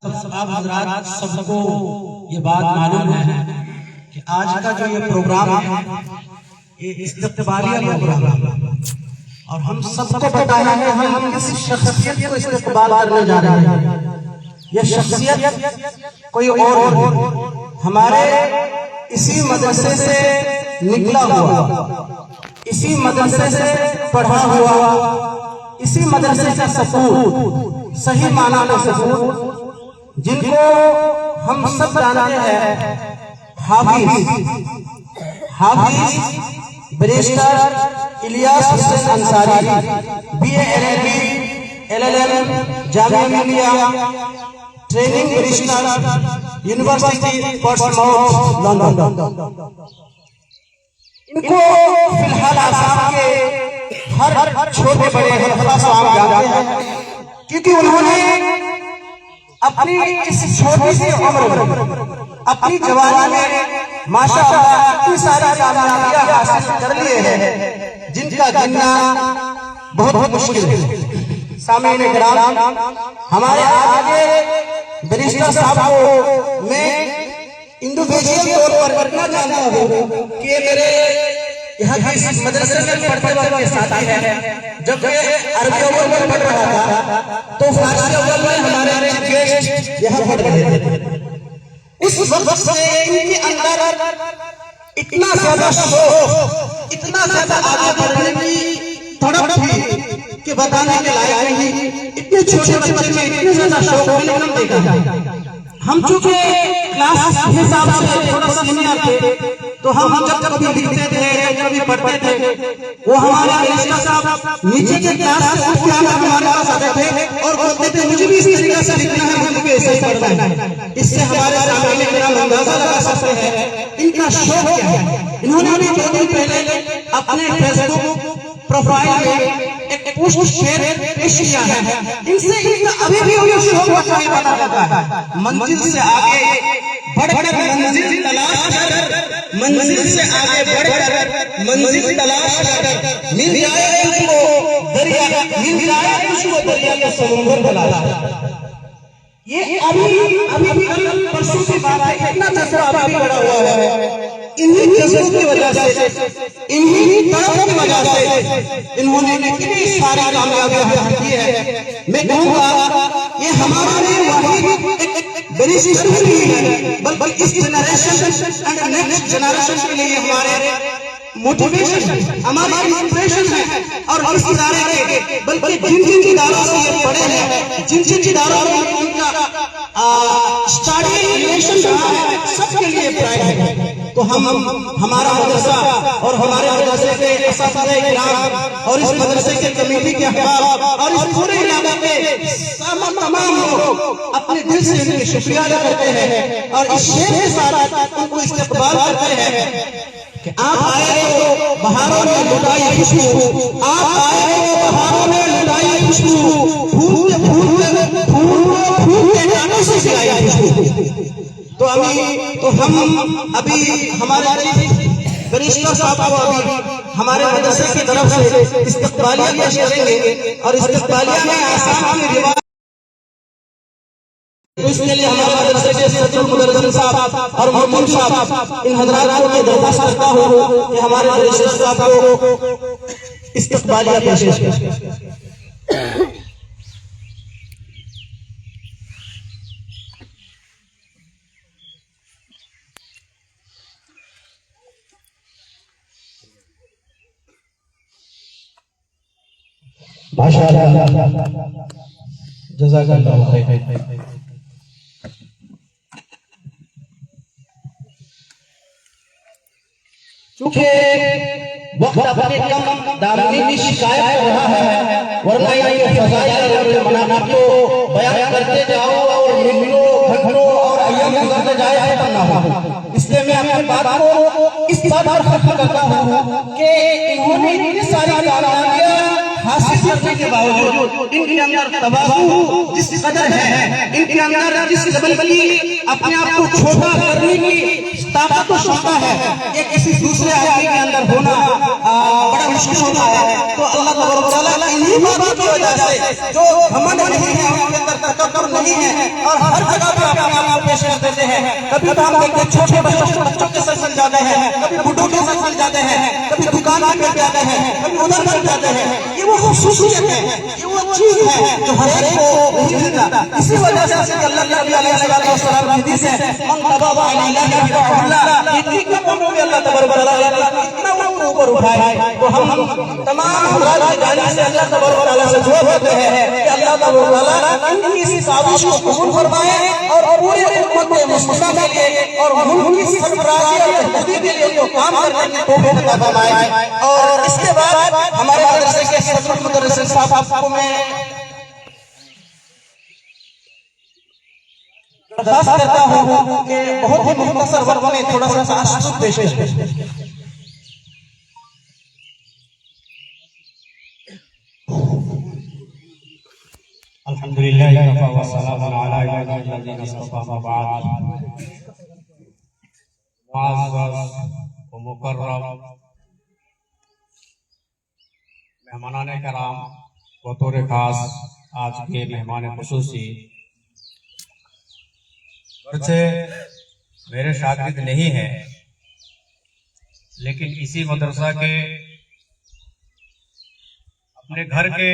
आप हजरात सबको ये बात मालूम है कि आज का जो ये प्रोग्राम है ये इस्तक़बालिया प्रोग्राम है और हम सबको पता है कि हम किस शख्सियत को इस्तक़बाल करने जा रहे हैं। ये शख्सियत कोई और हमारे इसी मदरसे से निकला हुआ, इसी मदरसे से पढ़ा हुआ, इसी मदरसे का सपूत, सही माना में सपूत, जिनको हम सब जानते हैं, Hafiz barrister Ilyas Hussain Ansari, BA LLB Jamia Millia, training barrister, university Portsmouth London. इनको फिलहाल आसाम के हर छोटे बड़े हल्का साहब जानते हैं, क्योंकि उन्होंने अपनी इस छोटी सी उम्र में, अपनी जवानी में माशाअल्लाह इतनी सारी कामयाबियां हासिल कर लिए हैं जिनका गिनना बहुत मुश्किल है। सामईन किराम, हमारे आगे बैरिस्टर साहब को मैं इंडिविजुअल तौर पर इतना जानता हूँ कि मेरे यहाँ के मदरसे में पढ़ते वाले साथी हैं। जब अरबी अव्वल में पढ़ रहा था तो फारसी अव्वल में हमारे गेस्ट यहाँ पढ़ रहे थे। उस वक्त से इनके अंदर इतना ज्यादा शौक, इतना ज्यादा आगे बढ़ने की तड़प थी कि बताने के लायक नहीं। इतने छोटे बच्चे में इतने ज्यादा शौक मैंने कम देखा है। हम चूंकि क्लास के हिसाब से थोड़ा सीनियर थे तो हम जब कभी लिखते थे, कभी पढ़ते थे, वो हमारे बैरिस्टर साहब नीचे के क्लास से उठ के हमारे पास आते थे और बोलते थे मुझे भी इस तरीके से लिखना है, मुझे ऐसे ही पढ़ना है। इससे हमारे सामने किराम अंदाजा लगा सकते हैं इनका शौक क्या है। इन्होंने अभी 2 दिन पहले अपने फेसबुक प्रोफाइल में एक पोस्ट शेयर पेश किया है। इनसे इनका अभी भी शौक बचा पता लगा है। मंजिल से आगे बढ़कर मंजिल तलाश कर, मंजिल से आगे बढ़कर मंजिल तलाश कर, मिल जाए तुझको दरिया, मिल जाए तुझको दरिया का समुंदर तलाश। ये अभी परसों की बात है। इतना जज्बा अभी बढ़ा हुआ है। इन्हीं जज्बों की वजह से, इन्हीं तड़प की वजह से इन्होंने इतनी सारी कामयाबियां हासिल की है। मैं कहूँगा ये हमारा लिए वाहिद बैरिस्टर नहीं है, बल्कि इस जनरेशन एंड नेक्स्ट जनरेशन के लिए हमारे मोटिवेशन है, हमारी इंस्पिरेशन है। और इस इदारे के बल्कि जिन इदारों से ये पढ़े हैं, जिन इदारों में उनका स्टडी रिलेशन रहा है, सबके लिए प्राइड है। तो हम हमारा मदरसा और हमारे मदरसे के असातिज़े किराम और इस मदरसे के कमेटी के अहबाब और इस पूरे इलाके के तमाम लोग अपने दिल से इनके शुक्रिया अदा करते हैं और इस शेर के साथ उनको इस्तक़बाल करते हैं कि आप आए हो बहारों में लुटाई खुशबू, आप आए हो बहारों में लुटाई खुशबू, फूलते गानों से खिलाई खुशबू। तो हम अभी हमारे बैरिस्टर साहब को अभी हमारे मदरसे की तरफ से इस्तक़बालिया पेश करेंगे और इस्तक़बालिया में आसान की रिवाज, इसके लिए हमारे मदरसे के सदर मुदर्रिस साहब और मोहम्मद साहब, इन हजरात को मैं दरख्वास्त करता हूँ कि हमारे बैरिस्टर साहब को इस्तक़बालिया पेश करें। माशाअल्लाह, जज़ाकल्लाह खैर। चूंकि वक्त अपने कम दामनी की शिकायत कर रहा है, वरना ये फज़ाइल और मनाक़िब को बयान करते जाओ और मिनटों घंटों और अय्याम गुज़रते जाए खत्म ना हो। इसलिए मैं अपनी बात को इस बात पर खत्म करता हूँ कि इन्होंने इतनी सारी कामयाबियां हासिल करने के बावजूद इनके अंदर तवाज़ु जिस कदर है, इनके अंदर जिस लेवल की अपने आप को छोटा करने की ताकत और क्षमता है, ये किसी दूसरे आदमी के अंदर होना बड़ा मुश्किल होता है। तो अल्लाह तबारक व इन्हीं बातों की वजह से जो घमंड नहीं है, उनके अंदर तकब्बुर नहीं है और हर जगह पे अपने आप को पेश कर देते हैं। कभी तो हम देखते छोटे बच्चों के साथ चल जाते हैं, कभी बुढ़ों के साथ चल जाते हैं, कभी दुकान पे जाते हैं, कभी उधर चल जाते हैं। ये वो खूबसूरत है, ये वो चीज है जो हर एक को नहीं मिलता। इसी वजह से अल्लाह के नबी अलैहिस्सलाम की हदीस है, मन तबावा अल्लाह इतनी कम में अल्लाह तबारक व तआला इतना ऊपर उठाए। तो हम तमाम हज़रात की जानिब से अल्लाह तबारक व तआला से दुआ करते हैं कि अल्लाह तबारक व तआला इनकी इस साजिश को कबूल फरमाए और पूरे उम्मत मुस्लिमा के लिए और मुल्क की सरफराजी और बेहतरी के लिए जो काम करने की तौफीक अता फरमाए। और इसके बाद हमारे मदरसे के सदर मुदर्रिस साहब को मैं दरख्वास्त करता हूँ कि बहुत ही मुख्तसर वक्त में थोड़ा सा ताशुब पेश करें। अल्हम्दुलिल्लाह व सलामुन अला इबादिल्लाज़ीना इस्तफ़ा व बाद। मुअज़्ज़ज़ व मुकर्रम मेहमानान कराम, बतौर खास आज के मेहमान खुसूसी वैसे मेरे शागिर्द नहीं है, लेकिन इसी मदरसा के अपने घर के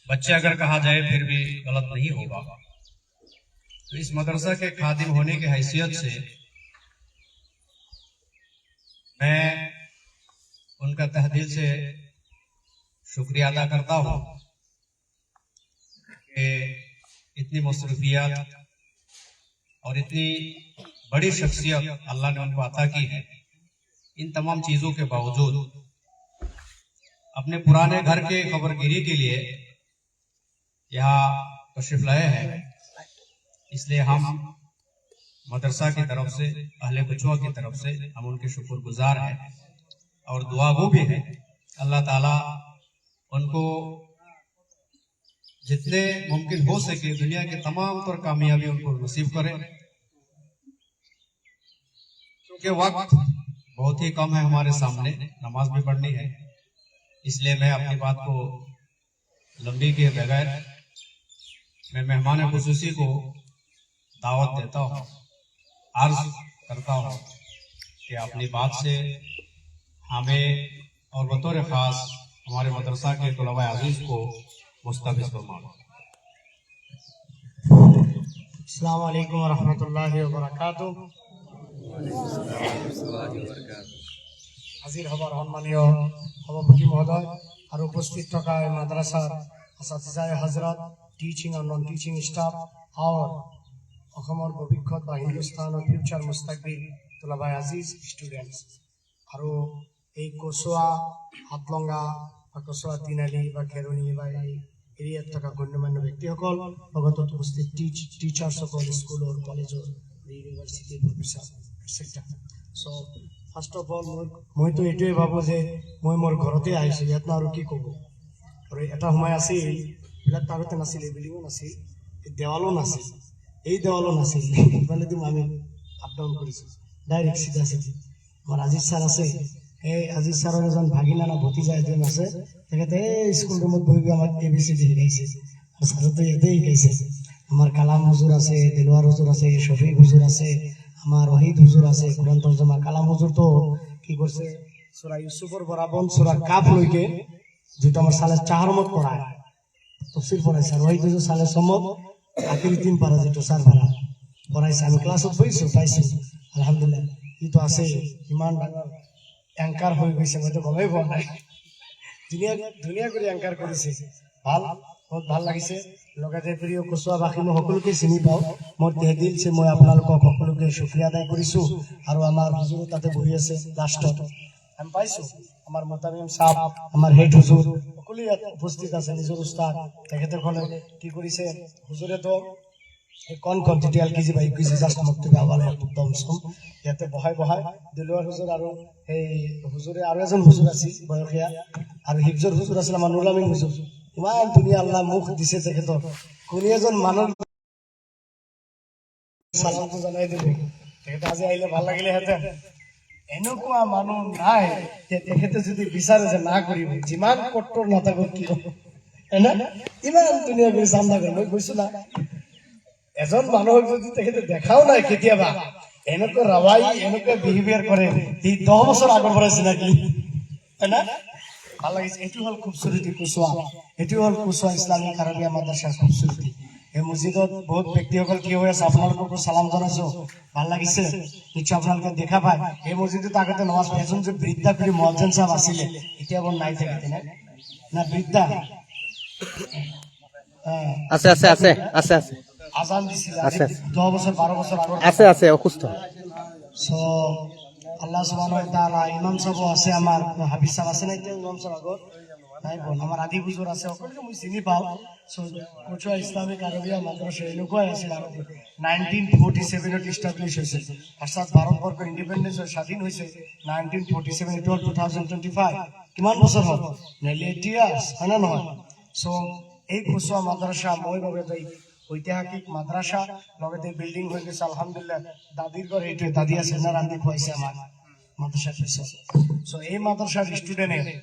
बच्चे अगर कहा जाए फिर भी गलत नहीं होगा। तो इस मदरसा के खादिम होने की हैसियत से मैं उनका तहे दिल से शुक्रिया अदा करता हूँ कि इतनी मसरूफियत और इतनी बड़ी शख्सियत अल्लाह ने उनको अता की है। इन तमाम चीज़ों के बावजूद अपने पुराने घर के खबरगिरी के लिए यहाँ तशरीफ लाए हैं। इसलिए हम मदरसा की तरफ से, अहले कुचवा की तरफ से हम उनके शुक्रगुजार हैं और दुआगो भी हैं। अल्लाह ताला उनको जितने मुमकिन हो सके दुनिया के तमाम तर कामयाबी उनको नसीब करें। क्योंकि वक्त बहुत ही कम है हमारे सामने, नमाज भी पढ़नी है, इसलिए मैं अपनी बात को लंबी किए बगैर मैं मेहमान खुसूसी को दावत देता हूँ, अर्ज करता हूँ कि अपनी बात से हमें और बतौर खास हमारे मदरसा के तुलबा अजीज को मुस्तफ़िज़ फरमाओ। अस्सलामु अलैकुम व रहमतुल्लाहि व बाराकातुहू। हाजिर हबार सम्मानीय सभापति महोदय और उपस्थित थका माद्रासार असातिजाए हजरत, टीचिंग और नन टीचिंग स्टाफ और भविष्य বা हिंदुस्तान और फ्यूचर मुस्ताकबिल तुलाबाई अजीज स्टूडेंट्स और এই কচুয়া, হাতলঙ্গা বা কচুয়া তিনালি বা খেরনি বা এই এরিয়াত থকা গণ্যমান্য ব্যক্তিসকল, লগত উপস্থিত টিচাৰসকল, স্কুলৰ কলেজৰ ইউনিভাৰ্চিটিৰ professor etcetera. So first of all মইতো এইটোৱে ভাবোঁ যে মই মোৰ ঘৰতে আহিছোঁ, ইয়াতনো আৰু কি ক'ব। আৰু এটা সময় আছিল এইবিলাক আগতে নাছিল, এই বিল্ডিঙো নাছিল, এই দেৱালো নাছিল, এই দেৱালো নাছিল, ইফালেদি আমি আপ ডাউন কৰিছোঁ ডাইৰেক্ট চিধা চিধি। আমাৰ আজিজ ছাৰ আছে, এই আজিজ ছাৰৰ এজন ভাগিনা না ভতিজা এজন আছে, তেখেতে এই স্কুল ৰুমত বহি আমাক ABCD শিকাইছে আৰু ছাৰতো ইয়াতে শিকাইছে। আমাৰ কালাম হুজুৰ আছে, দেলোৱাৰ হুজুৰ আছে, শফিক হুজুৰ আছে, আমাৰ ওয়াহিদ হুজুর আছে কোরআন তরজমা। কালাম হুজুর তো কি করছে, সূরা ইউসুফের বরাবর সূরা কাফ লইকে যেটা আমার সালে 4 মত পড়ায় তাফসীর পড়াইছে। আর ওয়াহিদ হুজুর সালে সম্মত আখিরি 3 পারা যেটা স্যার পড়াইছে। আমি ক্লাসত পাইছো আলহামদুলিল্লাহ। ই তো আছে ইমান ডাঙর অ্যাঙ্কার হয়ে গেছে, আমি তো গলাই বল নাই, ধুনীয়া করে অ্যাঙ্কার করেছে। বহুত ভাল লাগিছে। লগতে প্ৰিয় কচুৱাবাসী মই সকলোকে চিনি পাওঁ, মোৰ তেহদিল চে মই আপোনালোকক সকলোকে শুক্ৰিয়া আদায় কৰিছোঁ। আৰু আমাৰ হুজুৰ তাতে বহি আছে লাষ্টত, আমি পাইছোঁ আমাৰ মোতামিম সাহেব, আমাৰ হেড হুজুৰ সকলোৱে ইয়াত উপস্থিত আছে। নিজৰ উস্তাদ তেখেতসকলে কি কৰিছে, হুজুৰে তো কণ তেতিয়া এলকেজি বা ইউকেজি জাষ্ট মুক্তি গাৱালে একদম চম ইয়াতে বহাই দিলৱাৰ হুজুৰ আৰু এই হুজুৰে আৰু এজন হুজুৰ আছিল বয়সীয়া আৰু হিফজৰ হুজুৰ আছিল আমাৰ নুৰুল আমিন হুজুৰ ইমান ধুনীয়া আল্লাহ মুখ দিছে তেখেতৰ কোনে এজন মানুহ সালামটো জনাই দিলো তেখেতে আজি আহিলে ভাল লাগিলেহেঁতেন এনেকুৱা মানুহ নাই যে তেখেতে যদি বিচাৰে যে না কৰিব যিমান কট্টৰ নাথাকক কিয় ইমান ধুনীয়া কৰি চান্দা কৰে মই কৈছো না এজন মানুহক যদি তেখেতে দেখাও নাই কেতিয়াবা এনেকুৱা ৰাৱাই এনেকুৱা বিহেভিয়াৰ কৰে সি 10 বছৰ আগৰ পৰা চিনাকি ভাল লাগিছে এইটো হ'ল খুবসুৰতি কুচুৱা এইটো হ'ল কুচুৱা ইছলামিক আৰবিয়া মাদ্ৰাছাৰ খুবসুৰতি এই মছজিদত বহুত ব্যক্তিসকল কি হৈ আছে আপোনালোককো সালাম জনাইছো ভাল লাগিছে নিশ্চয় আপোনালোকে দেখা পায় এই মছজিদত আগতে নমাজ এজন যে বৃদ্ধা কৰি মুয়াজ্জিন সাহেব আছিলে এতিয়া বৰ নাই থাকে না বৃদ্ধা আছে আছে আছে আছে আছে আজান দিছিল 10 বছর 12 বছর আগৰ আছে আছে অসুস্থ সো আল্লাহ সুবহানাহু ওয়া তাআলা ইমাম সাহেব আছে আমার হাফিজ সাহেব আছে না ইমাম সাহেব আগৰ নাই বল আমার আদি হুজুর আছে সকলকে মই চিনি পাও সো কুচুৱা ইসলামিক আরবিয়া মাদ্রাসা এনেকুৱাই আছিল আৰু 1947 ত এস্টাবলিশ হৈছে অৰ্থাৎ ভাৰতবৰ্ষ ইন্ডিপেন্ডেন্স স্বাধীন হৈছে 1947 টু 2025 কিমান বছৰ হ'ল নেলি 80 ইয়াৰ্স হয় না নহয় সো এই কুচুৱা মাদ্রাসা মই বাবে ঐতিহাসিক মাদ্রাসা লগতে বিল্ডিং হৈ গৈছে আলহামদুলিল্লাহ দাদিৰ ঘৰ এইটো দাদি আছে না ৰান্ধি খুৱাইছে আমাৰ মাদ্রাসা পিছত সো এই মাদ্রাসাৰ স্টুডেন্টে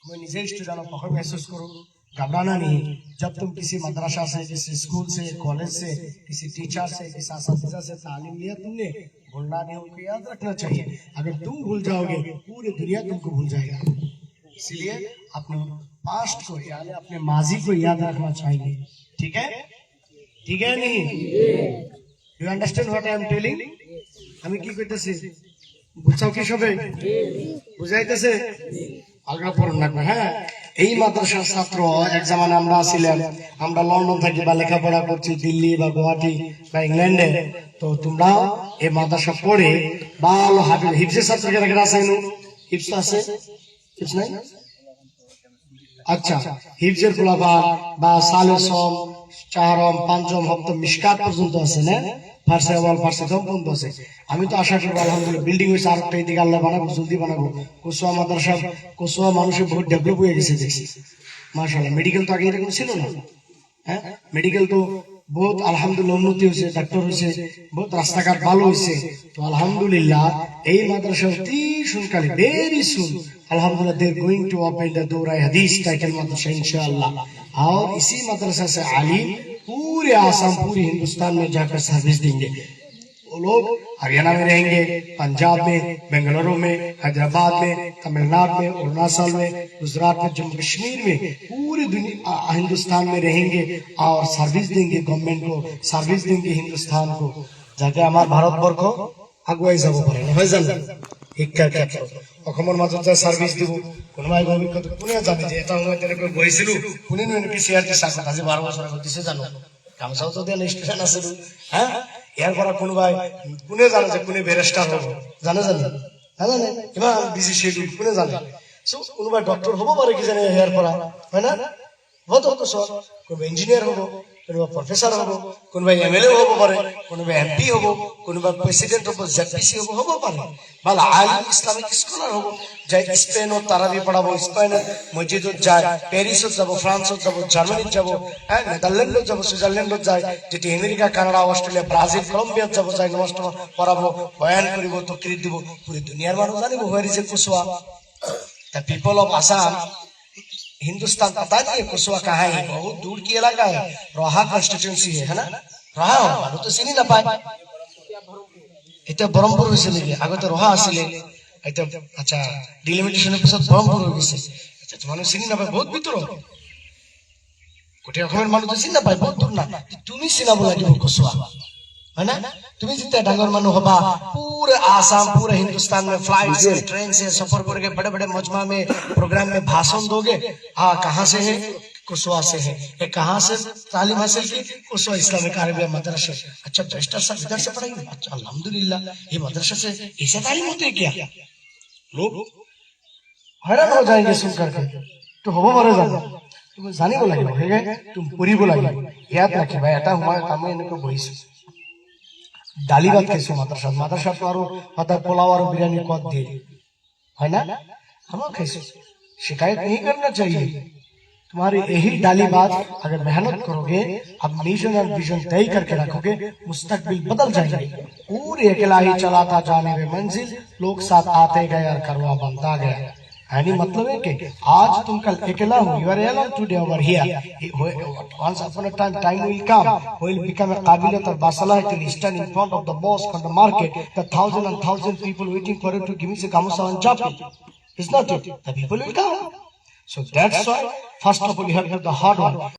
मैं निजे स्टूडेंट को महसूस करूँ घबराना नहीं जब तुम किसी मदरसा से किसी स्कूल से कॉलेज से किसी टीचर से किसी असातिज़ा से तालीम लिया तुमने भूलना नहीं उनको याद रखना चाहिए अगर तुम भूल जाओगे पूरी दुनिया तुमको भूल जाएगा इसलिए अपने पास्ट को यानी अपने माजी को याद रखना चाहिए ठीक है नहीं you understand what I am telling আমি কি কইতেছি বুঝাও কি সবে বুঝাইতেছে আগ্রহ পূরণ রাখবে হ্যাঁ এই মাদ্রাসার ছাত্র এক জামানে আমরা ছিলাম আমরা লন্ডন থেকে বা লেখাপড়া করছি দিল্লি বা গুয়াহাটি বা ইংল্যান্ডে তো তোমরা এই মাদ্রাসা পড়ে ভালো হিফজের ছাত্রকে রেখে আছে হিফজ আছে হিফজ নাই আচ্ছা হিফজের খোলাফা বা সালে সম চারম পাঁচম হপ্তম মিশকাত পর্যন্ত আছে না ফার্সে ওয়াল ফার্সে কম পর্যন্ত আছে আমি তো আশা করবো আলহামদুলিল্লাহ বিল্ডিং হয়েছে আর একটা এদিকে আল্লাহ বানাবো জলদি বানাবো কুচুয়া মাদ্রাসা কুচুয়া মানুষের বহুত ডেভেলপ হয়ে গেছে দেখছি মাশাআল্লাহ মেডিকেল তো আগে এরকম ছিল না হ্যাঁ মেডিকেল তো বহুত আলহামদুলিল্লাহ উন্নতি হয়েছে ডাক্তার হয়েছে বহুত রাস্তাঘাট ভালো হয়েছে তো আলহামদুলিল্লাহ এই মাদ্রাসা অতি সুনকালে very soon alhamdulillah they're going to open the Dora Hadith title madrasa inshallah और इसी मदरसा से आलिम पूरे आसाम पूरे हिंदुस्तान में जाकर सर्विस देंगे वो लोग हरियाणा में रहेंगे पंजाब में बेंगलुरु में हैदराबाद में तमिलनाडु में अरुणाचल में गुजरात में जम्मू कश्मीर में पूरी दुनिया हिंदुस्तान में रहेंगे और सर्विस देंगे गवर्नमेंट को सर्विस देंगे हिंदुस्तान को जाके हमारे भारतवर्ष আগুৱাই যাব পাৰে নহয় জানো শিক্ষাৰ ক্ষেত্ৰত অসমৰ মাজত সাৰ্ভিস দিব কোনোবাই অভিজ্ঞতা কোনে জানে যে এটা সময় তেনেকৈ বহিছিলো কোনেনো এনেকৈ চিআৰটি চাকত আজি 12 বছৰ আগত দিছে জানো কামচাও তো দিয়া ষ্টেচন আছে হ্যাঁ ইয়াৰ পৰা কোনোবাই কোনে জানে যে কোনে বেৰেষ্টাৰ হ'ব জানে নাজানে ইমান বিজি শেডিউল কোনে জানে সো কোনোবাই ডক্টৰ হ'ব পাৰে কি জানে ইয়াৰ পৰা হয় না হতো সব কোনোবাই ইঞ্জিনিয়াৰ হ'ব কোনোবা প্রফেসর হব কোনোবা এমএলএ হব পারে কোনোবা এমপি হব কোনোবা প্রেসিডেন্ট হব জেপিসি হব পারে ভালো আলিম ইসলামিক স্কলার হব যাই স্পেনত তারাবি পড়াবো স্পেনের মসজিদত যায় প্যারিসত যাব ফ্রান্সত যাব জার্মানিত যাব হ্যাঁ নেদারল্যান্ডত যাব সুইজারল্যান্ডত যায় যেটি আমেরিকা কানাডা অস্ট্রেলিয়া ব্রাজিল কলম্বিয়াত যাব যাই নমাজ পড়াবো বয়ান করিব তকরির দিব পুরো দুনিয়ার মানুষ জানিব হোয়ার ইজ এ কুচুয়া the people of Assam Hindustan पता नहीं है कुचुआ कहाँ है बहुत दूर की इलाका है रोहा कॉन्स्टिट्यूएंसी है ना रोहा মানুহ তো চিনি নাপায় এটা ব্রহ্মপুর হইছে নেকি আগতে রোহা আছিল এটা আচ্ছা ডিলিমিটেশনের পিছত ব্রহ্মপুর হয়ে গেছে আচ্ছা তো মানুষ চিনি নাপায় বহুত ভিতর কোটি রকমের মানুষ তো চিনি নাপায় বহুত দূর না তুমি চিনাব লাগিব কুচুয়া है ना তুমি जितने डांगर मानो होगा पूरे आसाम पूरे हिंदुस्तान में फ्लाइट से ट्रेन से सफर करके बड़े बड़े मजमा में प्रोग्राम में भाषण दोगे हाँ कहाँ से है कुचुआ से है ये कहाँ से तालीम हासिल की कुचुआ इस्लामिक अरबिया मदरसा अच्छा बेस्टर साहब इधर से पढ़ाई अच्छा अल्हम्दुलिल्लाह ये मदरसा से ऐसे तालीम होते है क्या लोग हैरान हो जाएंगे सुन करके तो हो मरे जाना তুমি জানিব লাগিব হেগে তুমি পঢ়িব লাগিব ইয়াত ৰাখিবা এটা সময় আমি এনেকৈ বহিছো দালি ভাত খাইছো মাদ্ৰাসাত আৰু সদায় পোলাও আৰু বিৰিয়ানি কত দিয়ে है ना हम खाइছো शिकायत नहीं करना चाहिए तुम्हारी यही दाली बात अगर मेहनत करोगे अब मिशन और विजन तय करके रखोगे मुस्तकबिल बदल जाएंगे पूरे अकेला ही चलाता जाने में मंजिल लोग साथ आते गए और करवा बनता गया यानी मतलब है कि आज तुम कल अकेला हो you are alone today over here once upon a time will come will become a qabiliyat or basalah to stand in front of the mosque on the market the thousand and thousand people waiting for you to give me a gamusa and chapel is not it the people will come so that's why first of all you have to do the hard one